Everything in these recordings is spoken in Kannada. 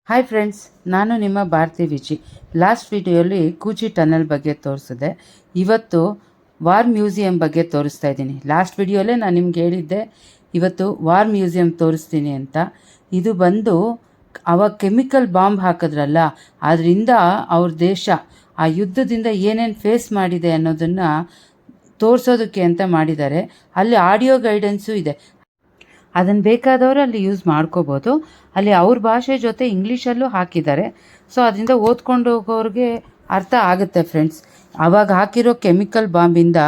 ಹಾಯ್ ಫ್ರೆಂಡ್ಸ್, ನಾನು ನಿಮ್ಮ ಭಾರತಿ ವಿಜಿ. ಲಾಸ್ಟ್ ವಿಡಿಯೋಲಿ ಕೂಚಿ ಟನಲ್ ಬಗ್ಗೆ ತೋರಿಸಿದೆ. ಇವತ್ತು ವಾರ್ ಮ್ಯೂಸಿಯಂ ಬಗ್ಗೆ ತೋರಿಸ್ತಾ ಇದ್ದೀನಿ. ಲಾಸ್ಟ್ ವಿಡಿಯೋಲೇ ನಾನು ನಿಮ್ಗೆ ಹೇಳಿದ್ದೆ ಇವತ್ತು ವಾರ್ ಮ್ಯೂಸಿಯಂ ತೋರಿಸ್ತೀನಿ ಅಂತ. ಇದು ಬಂದು ಅವಾಗ ಕೆಮಿಕಲ್ ಬಾಂಬ್ ಹಾಕಿದ್ರಲ್ಲ, ಅದರಿಂದ ಅವ್ರ ದೇಶ ಆ ಯುದ್ಧದಿಂದ ಏನೇನು ಫೇಸ್ ಮಾಡಿದೆ ಅನ್ನೋದನ್ನು ತೋರಿಸೋದಕ್ಕೆ ಅಂತ ಮಾಡಿದ್ದಾರೆ. ಅಲ್ಲಿ ಆಡಿಯೋ ಗೈಡೆನ್ಸು ಇದೆ, ಅದನ್ನು ಬೇಕಾದವರು ಅಲ್ಲಿ ಯೂಸ್ ಮಾಡ್ಕೋಬೋದು. ಅಲ್ಲಿ ಅವ್ರ ಭಾಷೆ ಜೊತೆ ಇಂಗ್ಲೀಷಲ್ಲೂ ಹಾಕಿದ್ದಾರೆ. ಸೊ ಅದರಿಂದ ಓದ್ಕೊಂಡು ಹೋಗೋರಿಗೆ ಅರ್ಥ ಆಗುತ್ತೆ ಫ್ರೆಂಡ್ಸ್. ಆವಾಗ ಹಾಕಿರೋ ಕೆಮಿಕಲ್ ಬಾಂಬಿಂದ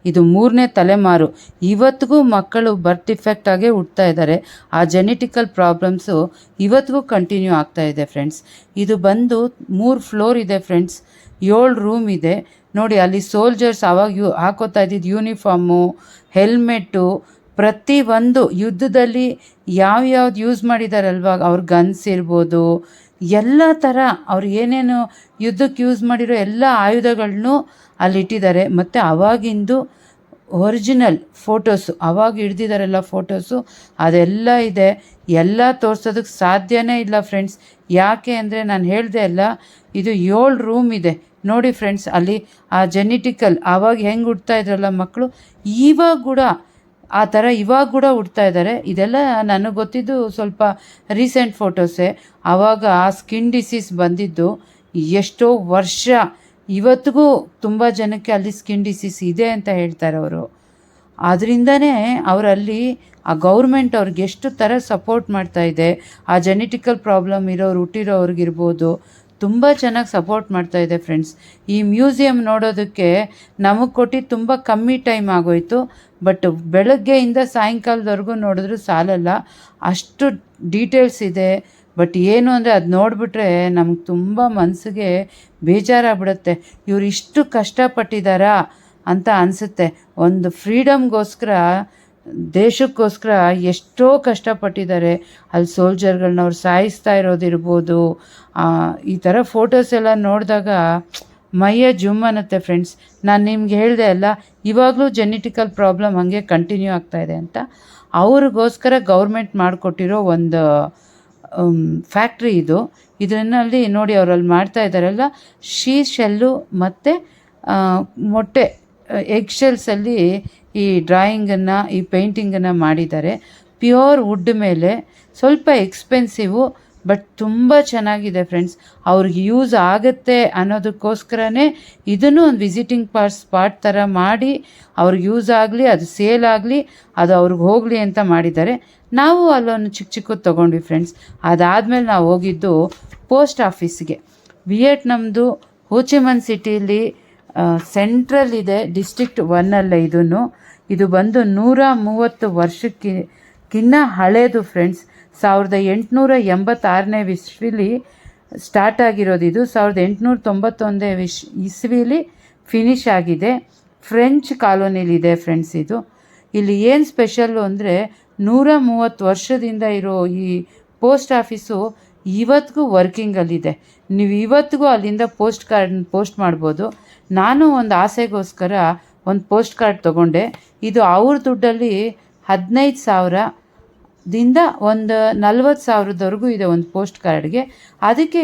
ಇದು 3ನೇ ತಲೆಮಾರು. ಇವತ್ತಿಗೂ ಮಕ್ಕಳು ಬರ್ತ್ ಡಿಫೆಕ್ಟ್ ಆಗೇ ಹುಡ್ತಾ ಇದ್ದಾರೆ. ಆ ಜೆನೆಟಿಕಲ್ ಪ್ರಾಬ್ಲಮ್ಸು ಇವತ್ತಿಗೂ ಕಂಟಿನ್ಯೂ ಆಗ್ತಾ ಇದೆ ಫ್ರೆಂಡ್ಸ್. ಇದು ಬಂದು 3 ಫ್ಲೋರ್ ಇದೆ ಫ್ರೆಂಡ್ಸ್, 7 ರೂಮ್ ಇದೆ. ನೋಡಿ, ಅಲ್ಲಿ ಸೋಲ್ಜರ್ಸ್ ಆವಾಗ ಹಾಕೋತಾ ಇದ್ದಿದ್ದು ಯೂನಿಫಾರ್ಮು, ಹೆಲ್ಮೆಟ್ಟು, ಪ್ರತಿಯೊಂದು ಯುದ್ಧದಲ್ಲಿ ಯಾವ್ಯಾವ್ದು ಯೂಸ್ ಮಾಡಿದಾರಲ್ವ, ಅವ್ರ ಗನ್ಸ್ ಇರ್ಬೋದು, ಎಲ್ಲ ಥರ ಅವ್ರು ಏನೇನು ಯುದ್ಧಕ್ಕೆ ಯೂಸ್ ಮಾಡಿರೋ ಎಲ್ಲ ಆಯುಧಗಳನ್ನೂ ಅಲ್ಲಿಟ್ಟಿದ್ದಾರೆ. ಮತ್ತು ಆವಾಗಿಂದು ಒರಿಜಿನಲ್ ಫೋಟೋಸು, ಆವಾಗ ಹಿಡ್ದಿದ್ದಾರೆಲ್ಲ ಫೋಟೋಸು, ಅದೆಲ್ಲ ಇದೆ. ಎಲ್ಲ ತೋರಿಸೋದಕ್ಕೆ ಸಾಧ್ಯನೇ ಇಲ್ಲ ಫ್ರೆಂಡ್ಸ್. ಯಾಕೆ ಅಂದರೆ ನಾನು ಹೇಳಿದೆ ಅಲ್ಲ, ಇದು 7 ರೂಮ್ ಇದೆ. ನೋಡಿ ಫ್ರೆಂಡ್ಸ್, ಅಲ್ಲಿ ಆ ಜೆನೆಟಿಕಲ್ ಆವಾಗ ಹೆಂಗೆ ಹುಡ್ತಾ ಇದ್ರಲ್ಲ ಮಕ್ಕಳು, ಇವಾಗ ಕೂಡ ಆ ಥರ ಇವಾಗ ಕೂಡ ಹುಡ್ತಾ ಇದ್ದಾರೆ. ಇದೆಲ್ಲ ನನಗೆ ಗೊತ್ತಿದ್ದು ಸ್ವಲ್ಪ ರೀಸೆಂಟ್ ಫೋಟೋಸೇ. ಆವಾಗ ಆ ಸ್ಕಿನ್ ಡಿಸೀಸ್ ಬಂದಿದ್ದು ಎಷ್ಟೋ ವರ್ಷ, ಇವತ್ತಿಗೂ ತುಂಬ ಜನಕ್ಕೆ ಅಲ್ಲಿ ಸ್ಕಿನ್ ಡಿಸೀಸ್ ಇದೆ ಅಂತ ಹೇಳ್ತಾರೆ ಅವರು. ಅದರಿಂದನೇ ಅವರಲ್ಲಿ ಆ ಗೌರ್ಮೆಂಟ್ ಅವ್ರಿಗೆ ಎಷ್ಟು ಥರ ಸಪೋರ್ಟ್ ಮಾಡ್ತಾಯಿದೆ. ಆ ಜೆನೆಟಿಕಲ್ ಪ್ರಾಬ್ಲಮ್ ಇರೋರು ಹುಟ್ಟಿರೋವ್ರಿಗಿರ್ಬೋದು, ತುಂಬ ಚೆನ್ನಾಗಿ ಸಪೋರ್ಟ್ ಮಾಡ್ತಾಯಿದೆ ಫ್ರೆಂಡ್ಸ್. ಈ ಮ್ಯೂಸಿಯಂ ನೋಡೋದಕ್ಕೆ ನಮಗೆ ಕೊಟ್ಟು ತುಂಬ ಕಮ್ಮಿ ಟೈಮ್ ಆಗೋಯಿತು. ಬಟ್ ಬೆಳಗ್ಗೆಯಿಂದ ಸಾಯಂಕಾಲದವರೆಗೂ ನೋಡಿದ್ರೂ ಸಾಲಲ್ಲ, ಅಷ್ಟು ಡೀಟೇಲ್ಸ್ ಇದೆ. ಬಟ್ ಏನು ಅಂದರೆ ಅದು ನೋಡಿಬಿಟ್ರೆ ನಮ್ಗೆ ತುಂಬ ಮನಸ್ಸಿಗೆ ಬೇಜಾರಾಗ್ಬಿಡುತ್ತೆ. ಇವ್ರು ಇಷ್ಟು ಕಷ್ಟಪಟ್ಟಿದ್ದಾರಾ ಅಂತ ಅನಿಸುತ್ತೆ. ಒಂದು ಫ್ರೀಡಮ್ಗೋಸ್ಕರ, ದೇಶಕ್ಕೋಸ್ಕರ ಎಷ್ಟೋ ಕಷ್ಟಪಟ್ಟಿದ್ದಾರೆ. ಅಲ್ಲಿ ಸೋಲ್ಜರ್ಗಳನ್ನ ಅವ್ರು ಸಾಯಿಸ್ತಾ ಇರೋದಿರ್ಬೋದು. ಈ ಥರ ಫೋಟೋಸ್ ಎಲ್ಲ ನೋಡಿದಾಗ ಮೈಯೇ ಜುಮ್ ಅನ್ನತ್ತೆ ಫ್ರೆಂಡ್ಸ್. ನಾನು ನಿಮ್ಗೆ ಹೇಳಿದೆ ಅಲ್ಲ, ಇವಾಗಲೂ ಜೆನೆಟಿಕಲ್ ಪ್ರಾಬ್ಲಮ್ ಹಾಗೆ ಕಂಟಿನ್ಯೂ ಆಗ್ತಾಯಿದೆ ಅಂತ. ಅವ್ರಿಗೋಸ್ಕರ ಗೌರ್ಮೆಂಟ್ ಮಾಡಿಕೊಟ್ಟಿರೋ ಒಂದು ಫ್ಯಾಕ್ಟ್ರಿ ಇದು. ಇದರಲ್ಲಿ ನೋಡಿ, ಅವರಲ್ಲಿ ಮಾಡ್ತಾ ಇದ್ದಾರಲ್ಲ, ಶೆಲ್ಲು ಮತ್ತು ಮೊಟ್ಟೆ ಎಗ್ ಶೆಲ್ಸಲ್ಲಿ ಈ ಡ್ರಾಯಿಂಗನ್ನು, ಈ ಪೇಂಟಿಂಗನ್ನು ಮಾಡಿದ್ದಾರೆ. ಪ್ಯೂರ್ ವುಡ್ ಮೇಲೆ, ಸ್ವಲ್ಪ ಎಕ್ಸ್ಪೆನ್ಸಿವು, ಬಟ್ ತುಂಬ ಚೆನ್ನಾಗಿದೆ ಫ್ರೆಂಡ್ಸ್. ಅವ್ರಿಗೆ ಯೂಸ್ ಆಗುತ್ತೆ ಅನ್ನೋದಕ್ಕೋಸ್ಕರನೇ ಇದನ್ನು ಒಂದು ವಿಸಿಟಿಂಗ್ ಸ್ಪಾಟ್ ಥರ ಮಾಡಿ, ಅವ್ರಿಗೆ ಯೂಸ್ ಆಗಲಿ, ಅದು ಸೇಲ್ ಆಗಲಿ, ಅದು ಅವ್ರಿಗೆ ಹೋಗಲಿ ಅಂತ ಮಾಡಿದ್ದಾರೆ. ನಾವು ಅಲ್ಲೊಂದು ಚಿಕ್ಕದು ತೊಗೊಂಡ್ವಿ ಫ್ರೆಂಡ್ಸ್. ಅದಾದಮೇಲೆ ನಾವು ಹೋಗಿದ್ದು ಪೋಸ್ಟ್ ಆಫೀಸ್ಗೆ. ವಿಯೆಟ್ನಾಮ್ದು ಹೋಚಿಮನ್ ಸಿಟಿಲಿ ಸೆಂಟ್ರಲ್ ಇದೆ, ಡಿಸ್ಟ್ರಿಕ್ಟ್ 1 ಇದನ್ನು. ಇದು ಬಂದು 130 ವರ್ಷಕ್ಕಿನ್ನ ಹಳೇದು ಫ್ರೆಂಡ್ಸ್. 1886ನೇ ಇಸ್ವಿಲಿ ಸ್ಟಾರ್ಟ್ ಆಗಿರೋದು ಇದು. 1891 ಇಸ್ವಿಲಿ ಫಿನಿಷ್ ಆಗಿದೆ. ಫ್ರೆಂಚ್ ಕಾಲೋನಿಲಿದೆ ಫ್ರೆಂಡ್ಸ್ ಇದು. ಇಲ್ಲಿ ಏನು ಸ್ಪೆಷಲ್ಲು ಅಂದರೆ, 130 ವರ್ಷದಿಂದ ಇರೋ ಈ ಪೋಸ್ಟ್ ಆಫೀಸು ಇವತ್ತಿಗೂ ವರ್ಕಿಂಗಲ್ಲಿದೆ. ನೀವು ಇವತ್ತಿಗೂ ಅಲ್ಲಿಂದ ಪೋಸ್ಟ್ ಮಾಡ್ಬೋದು. ನಾನು ಒಂದು ಆಸೆಗೋಸ್ಕರ ಒಂದು ಪೋಸ್ಟ್ ಕಾರ್ಡ್ ತೊಗೊಂಡೆ. ಇದು ಅವ್ರ ದುಡ್ಡಲ್ಲಿ 15,000ದಿಂದ ಒಂದು 40,000ದವರೆಗೂ ಇದೆ ಒಂದು ಪೋಸ್ಟ್ ಕಾರ್ಡ್ಗೆ. ಅದಕ್ಕೆ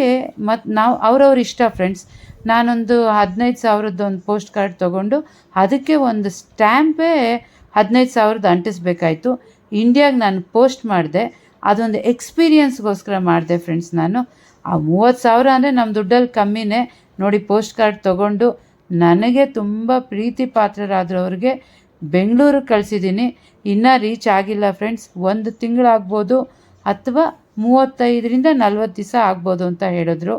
ನಾವು ಅವ್ರವ್ರ ಇಷ್ಟ ಫ್ರೆಂಡ್ಸ್. ನಾನೊಂದು 15,000ದ ಒಂದು ಪೋಸ್ಟ್ ಕಾರ್ಡ್ ತೊಗೊಂಡು ಅದಕ್ಕೆ ಒಂದು ಸ್ಟ್ಯಾಂಪೇ 15,000 ಅಂಟಿಸ್ಬೇಕಾಯ್ತು. ಇಂಡಿಯಾಗೆ ನಾನು ಪೋಸ್ಟ್ ಮಾಡಿದೆ. ಅದೊಂದು ಎಕ್ಸ್ಪೀರಿಯನ್ಸ್ಗೋಸ್ಕರ ಮಾಡಿದೆ ಫ್ರೆಂಡ್ಸ್. ನಾನು ಆ 30,000 ಅಂದರೆ ನಮ್ಮ ದುಡ್ಡಲ್ಲಿ ಕಮ್ಮಿನೇ. ನೋಡಿ, ಪೋಸ್ಟ್ ಕಾರ್ಡ್ ತೊಗೊಂಡು ನನಗೆ ತುಂಬ ಪ್ರೀತಿ ಪಾತ್ರರಾದವ್ರಿಗೆ ಬೆಂಗಳೂರಿಗೆ ಕಳಿಸಿದ್ದೀನಿ. ಇನ್ನೂ ರೀಚ್ ಆಗಿಲ್ಲ ಫ್ರೆಂಡ್ಸ್. 1 ತಿಂಗಳಾಗ್ಬೋದು ಅಥವಾ 35ರಿಂದ 40 ದಿವಸ ಆಗ್ಬೋದು ಅಂತ ಹೇಳಿದ್ರು.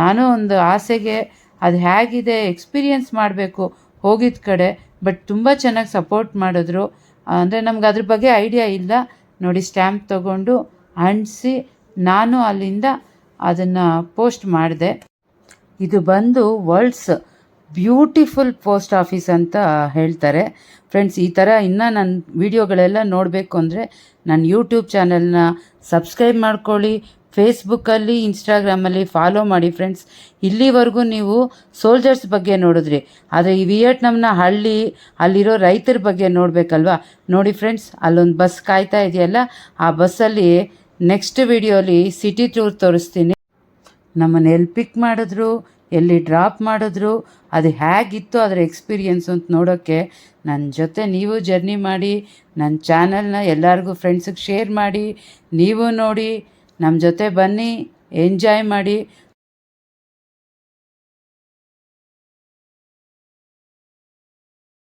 ನಾನು ಒಂದು ಆಸೆಗೆ ಅದು ಹೇಗಿದೆ ಎಕ್ಸ್ಪೀರಿಯನ್ಸ್ ಮಾಡಬೇಕು ಹೋಗಿದ್ದ ಕಡೆ. ಬಟ್ ತುಂಬ ಚೆನ್ನಾಗಿ ಸಪೋರ್ಟ್ ಮಾಡಿದ್ರು. ಅಂದರೆ ನಮ್ಗೆ ಅದ್ರ ಬಗ್ಗೆ ಐಡಿಯಾ ಇಲ್ಲ. ನೋಡಿ, ಸ್ಟ್ಯಾಂಪ್ ತೊಗೊಂಡು ಅಂಟಿಸಿ ನಾನು ಅಲ್ಲಿಂದ ಅದನ್ನು ಪೋಸ್ಟ್ ಮಾಡಿದೆ. ಇದು ಬಂದು ವರ್ಲ್ಡ್ಸ್ ಬ್ಯೂಟಿಫುಲ್ ಪೋಸ್ಟ್ ಆಫೀಸ್ ಅಂತ ಹೇಳ್ತಾರೆ ಫ್ರೆಂಡ್ಸ್. ಈ ಥರ ಇನ್ನೂ ನನ್ನ ವೀಡಿಯೋಗಳೆಲ್ಲ ನೋಡಬೇಕು ಅಂದರೆ ನನ್ನ ಯೂಟ್ಯೂಬ್ ಚಾನಲ್ನ ಸಬ್ಸ್ಕ್ರೈಬ್ ಮಾಡ್ಕೊಳ್ಳಿ. ಫೇಸ್ಬುಕ್ಕಲ್ಲಿ, ಇನ್ಸ್ಟಾಗ್ರಾಮಲ್ಲಿ ಫಾಲೋ ಮಾಡಿ ಫ್ರೆಂಡ್ಸ್. ಇಲ್ಲಿವರೆಗೂ ನೀವು ಸೋಲ್ಜರ್ಸ್ ಬಗ್ಗೆ ನೋಡಿದ್ರಿ, ಆದರೆ ಈ ವಿಯೆಟ್ನಾಮ್ನ ಹಳ್ಳಿ, ಅಲ್ಲಿರೋ ರೈತರ ಬಗ್ಗೆ ನೋಡಬೇಕಲ್ವ. ನೋಡಿ ಫ್ರೆಂಡ್ಸ್, ಅಲ್ಲೊಂದು ಬಸ್ ಕಾಯ್ತಾ ಇದೆಯಲ್ಲ, ಆ ಬಸ್ಸಲ್ಲಿ ನೆಕ್ಸ್ಟ್ ವಿಡಿಯೋಲಿ ಸಿಟಿ ಟೂರ್ ತೋರಿಸ್ತೀನಿ. ನಮ್ಮನ್ನು ಎಲ್ಲಿ ಪಿಕ್ ಮಾಡಿದ್ರು, ಎಲ್ಲಿ ಡ್ರಾಪ್ ಮಾಡಿದ್ರು, ಅದು ಹೇಗಿತ್ತು ಅದರ ಎಕ್ಸ್ಪೀರಿಯೆನ್ಸು ಅಂತ ನೋಡೋಕ್ಕೆ ನನ್ನ ಜೊತೆ ನೀವು ಜರ್ನಿ ಮಾಡಿ. ನನ್ನ ಚಾನಲ್ನ ಎಲ್ಲರಿಗೂ ಫ್ರೆಂಡ್ಸಿಗೆ ಶೇರ್ ಮಾಡಿ, ನೀವು ನೋಡಿ ನಮ್ಮ ಜೊತೆ ಬನ್ನಿ, ಎಂಜಾಯ್ ಮಾಡಿ.